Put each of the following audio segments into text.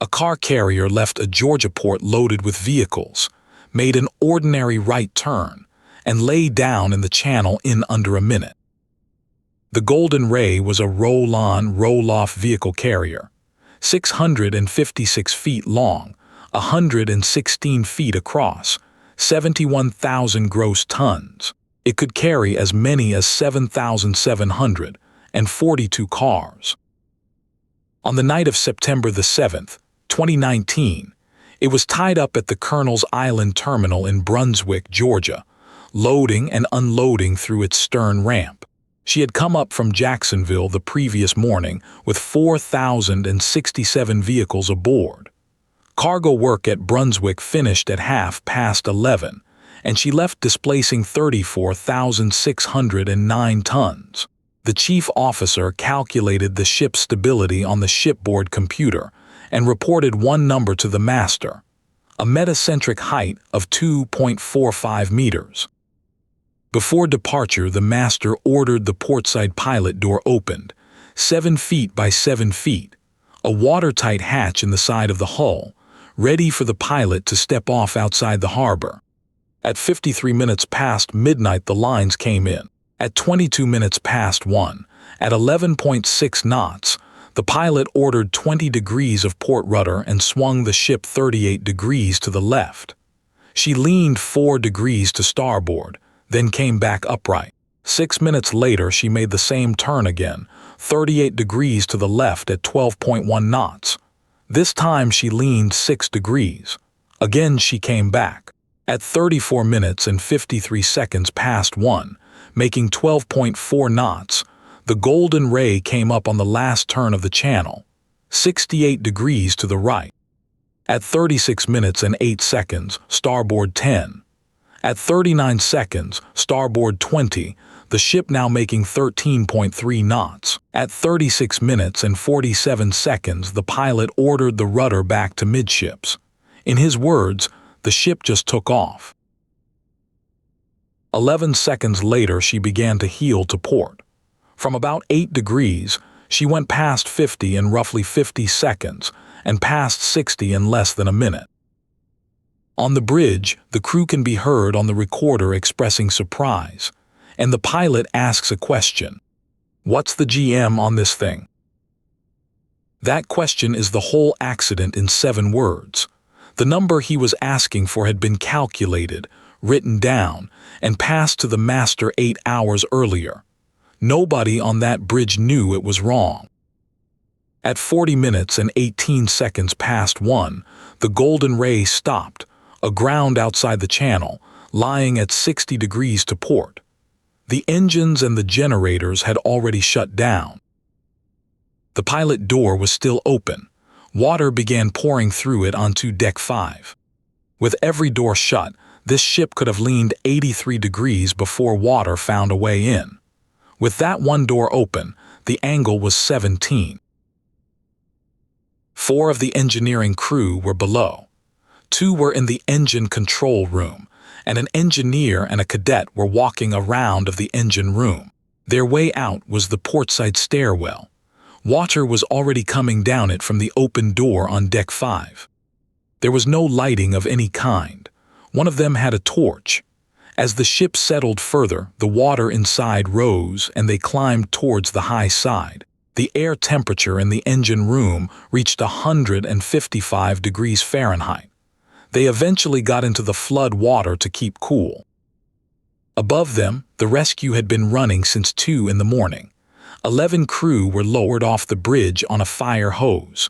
A car carrier left a Georgia port loaded with vehicles, made an ordinary right turn, and lay down in the channel in under a minute. The Golden Ray was a roll-on, roll-off vehicle carrier, 656 feet long, 116 feet across, 71,000 gross tons. It could carry as many as 7,742 cars. On the night of September the 7th, 2019, it was tied up at the Colonel's Island Terminal in Brunswick, Georgia, loading and unloading through its stern ramp. She had come up from Jacksonville the previous morning with 4,067 vehicles aboard. Cargo work at Brunswick finished at 11:30, and she left displacing 34,609 tons. The chief officer calculated the ship's stability on the shipboard computer and reported one number to the master, a metacentric height of 2.45 meters. Before departure, the master ordered the portside pilot door opened, 7 feet by 7 feet, a watertight hatch in the side of the hull, ready for the pilot to step off outside the harbor. At 53 minutes past midnight, the lines came in. At 22 minutes past 1, at 11.6 knots, the pilot ordered 20 degrees of port rudder and swung the ship 38 degrees to the left. She leaned 4 degrees to starboard, then came back upright. 6 minutes later, she made the same turn again, 38 degrees to the left at 12.1 knots. This time she leaned 6 degrees. Again she came back. At 34 minutes and 53 seconds past 1, making 12.4 knots, the Golden Ray came up on the last turn of the channel, 68 degrees to the right. At 36 minutes and 8 seconds, starboard 10. At 39 seconds, starboard 20, the ship now making 13.3 knots. At 36 minutes and 47 seconds, the pilot ordered the rudder back to midships. In his words, the ship just took off. 11 seconds later, she began to heel to port. From about 8 degrees, she went past 50 in roughly 50 seconds and past 60 in less than a minute. On the bridge, the crew can be heard on the recorder expressing surprise, and the pilot asks a question. What's the GM on this thing? That question is the whole accident in 7 words. The number he was asking for had been calculated, written down, and passed to the master 8 hours earlier. Nobody on that bridge knew it was wrong. At 40 minutes and 18 seconds past 1, the Golden Ray stopped, aground outside the channel, lying at 60 degrees to port. The engines and the generators had already shut down. The pilot door was still open. Water began pouring through it onto deck 5. With every door shut, this ship could have leaned 83 degrees before water found a way in. With that one door open, the angle was 17. 4 of the engineering crew were below. 2 were in the engine control room, and an engineer and a cadet were walking around of the engine room. Their way out was the portside stairwell. Water was already coming down it from the open door on deck 5. There was no lighting of any kind. One of them had a torch. As the ship settled further, the water inside rose and they climbed towards the high side. The air temperature in the engine room reached 155 degrees Fahrenheit. They eventually got into the flood water to keep cool. Above them, the rescue had been running since 2 in the morning. 11 crew were lowered off the bridge on a fire hose.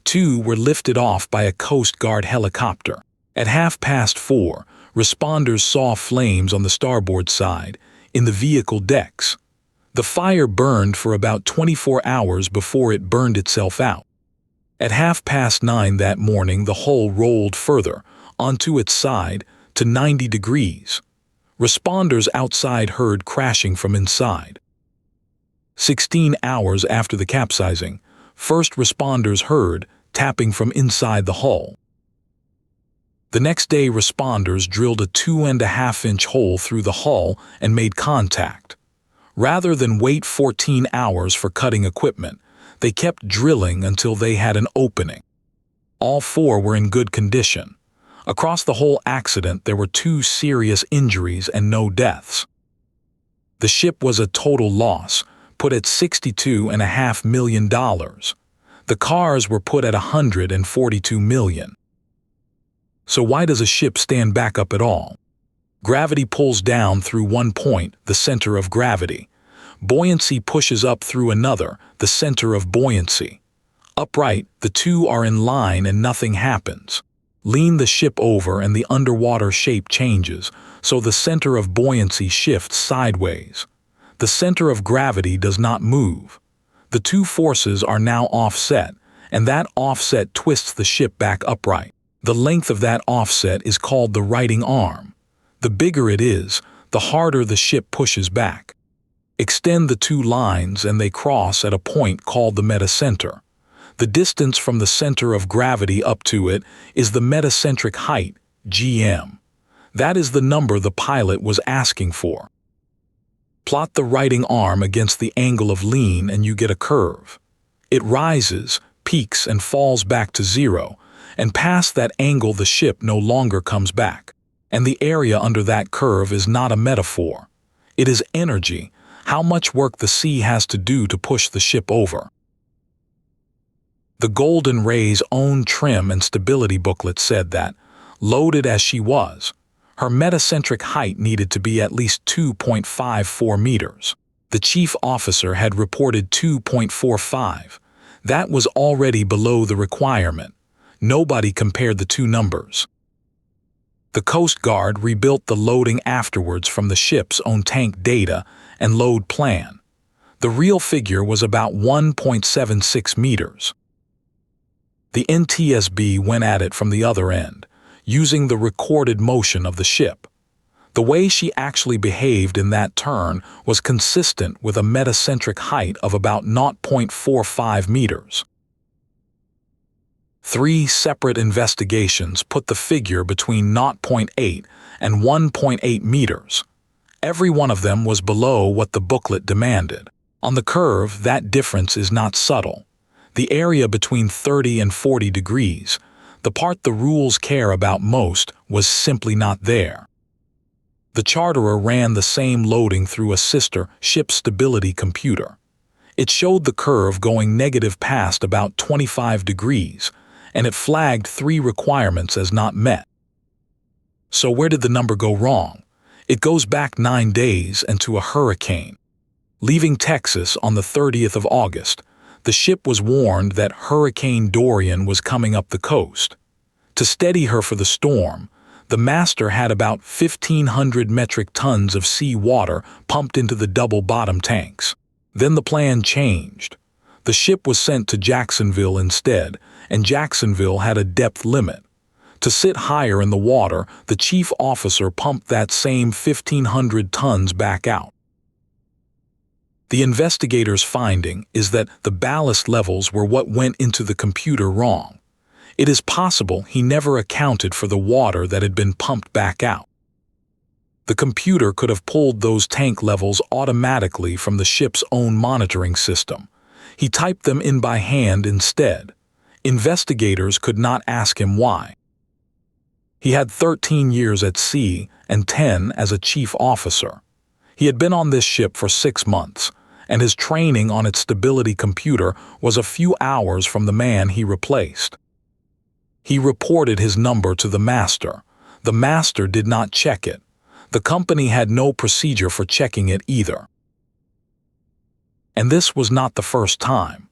2 were lifted off by a Coast Guard helicopter. At 4:30, responders saw flames on the starboard side, in the vehicle decks. The fire burned for about 24 hours before it burned itself out. At 9:30 that morning, the hull rolled further, onto its side, to 90 degrees. Responders outside heard crashing from inside. 16 hours after the capsizing, first responders heard tapping from inside the hull. The next day, responders drilled a 2.5-inch hole through the hull and made contact. Rather than wait 14 hours for cutting equipment, they kept drilling until they had an opening. All four were in good condition. Across the whole accident, there were 2 serious injuries and no deaths. The ship was a total loss, put at $62.5 million. The cars were put at $142 million. So why does a ship stand back up at all? Gravity pulls down through one point, the center of gravity. Buoyancy pushes up through another, the center of buoyancy. Upright, the two are in line and nothing happens. Lean the ship over and the underwater shape changes, so the center of buoyancy shifts sideways. The center of gravity does not move. The two forces are now offset, and that offset twists the ship back upright. The length of that offset is called the righting arm. The bigger it is, the harder the ship pushes back. Extend the two lines and they cross at a point called the metacenter. The distance from the center of gravity up to it is the metacentric height, GM. That is the number the pilot was asking for. Plot the righting arm against the angle of lean and you get a curve. It rises, peaks and falls back to zero, and past that angle the ship no longer comes back. And the area under that curve is not a metaphor. It is energy, how much work the sea has to do to push the ship over. The Golden Ray's own trim and stability booklet said that, loaded as she was, her metacentric height needed to be at least 2.54 meters. The chief officer had reported 2.45. That was already below the requirement. Nobody compared the two numbers. The Coast Guard rebuilt the loading afterwards from the ship's own tank data and load plan. The real figure was about 1.76 meters. The NTSB went at it from the other end, using the recorded motion of the ship. The way she actually behaved in that turn was consistent with a metacentric height of about 0.45 meters. 3 separate investigations put the figure between 0.8 and 1.8 meters. Every one of them was below what the booklet demanded. On the curve, that difference is not subtle. The area between 30 and 40 degrees, the part the rules care about most, was simply not there. The charterer ran the same loading through a sister ship stability computer. It showed the curve going negative past about 25 degrees, and it flagged 3 requirements as not met. So where did the number go wrong? It goes back 9 days and to a hurricane. Leaving Texas on the 30th of August, the ship was warned that Hurricane Dorian was coming up the coast. To steady her for the storm, the master had about 1,500 metric tons of sea water pumped into the double-bottom tanks. Then the plan changed. The ship was sent to Jacksonville instead, and Jacksonville had a depth limit. To sit higher in the water, the chief officer pumped that same 1,500 tons back out. The investigators' finding is that the ballast levels were what went into the computer wrong. It is possible he never accounted for the water that had been pumped back out. The computer could have pulled those tank levels automatically from the ship's own monitoring system. He typed them in by hand instead. Investigators could not ask him why. He had 13 years at sea and 10 as a chief officer. He had been on this ship for 6 months, and his training on its stability computer was a few hours from the man he replaced. He reported his number to the master. The master did not check it. The company had no procedure for checking it either. And this was not the first time.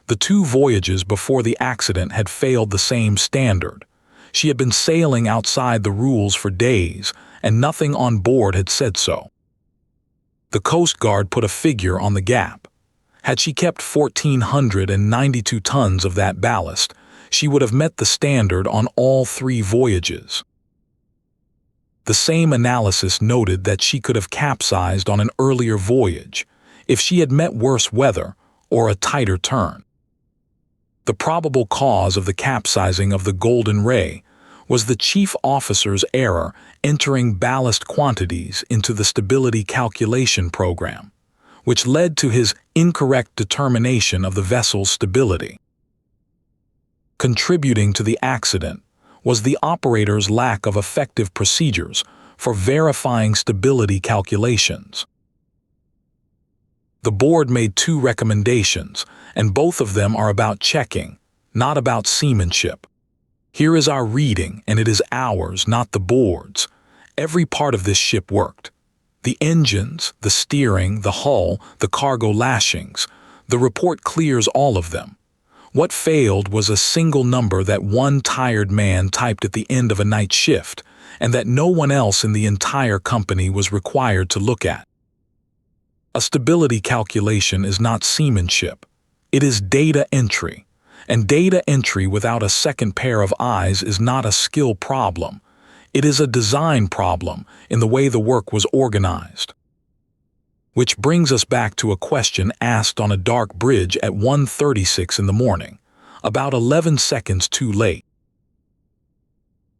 The 2 voyages before the accident had failed the same standard. She had been sailing outside the rules for days, and nothing on board had said so. The Coast Guard put a figure on the gap. Had she kept 1,492 tons of that ballast, she would have met the standard on all 3 voyages. The same analysis noted that she could have capsized on an earlier voyage if she had met worse weather or a tighter turn. The probable cause of the capsizing of the Golden Ray was the chief officer's error entering ballast quantities into the stability calculation program, which led to his incorrect determination of the vessel's stability. Contributing to the accident was the operator's lack of effective procedures for verifying stability calculations. The board made 2 recommendations, and both of them are about checking, not about seamanship. Here is our reading, and it is ours, not the board's. Every part of this ship worked. The engines, the steering, the hull, the cargo lashings. The report clears all of them. What failed was a single number that one tired man typed at the end of a night shift, and that no one else in the entire company was required to look at. A stability calculation is not seamanship. It is data entry. And data entry without a second pair of eyes is not a skill problem. It is a design problem in the way the work was organized. Which brings us back to a question asked on a dark bridge at 1:36 in the morning, about 11 seconds too late.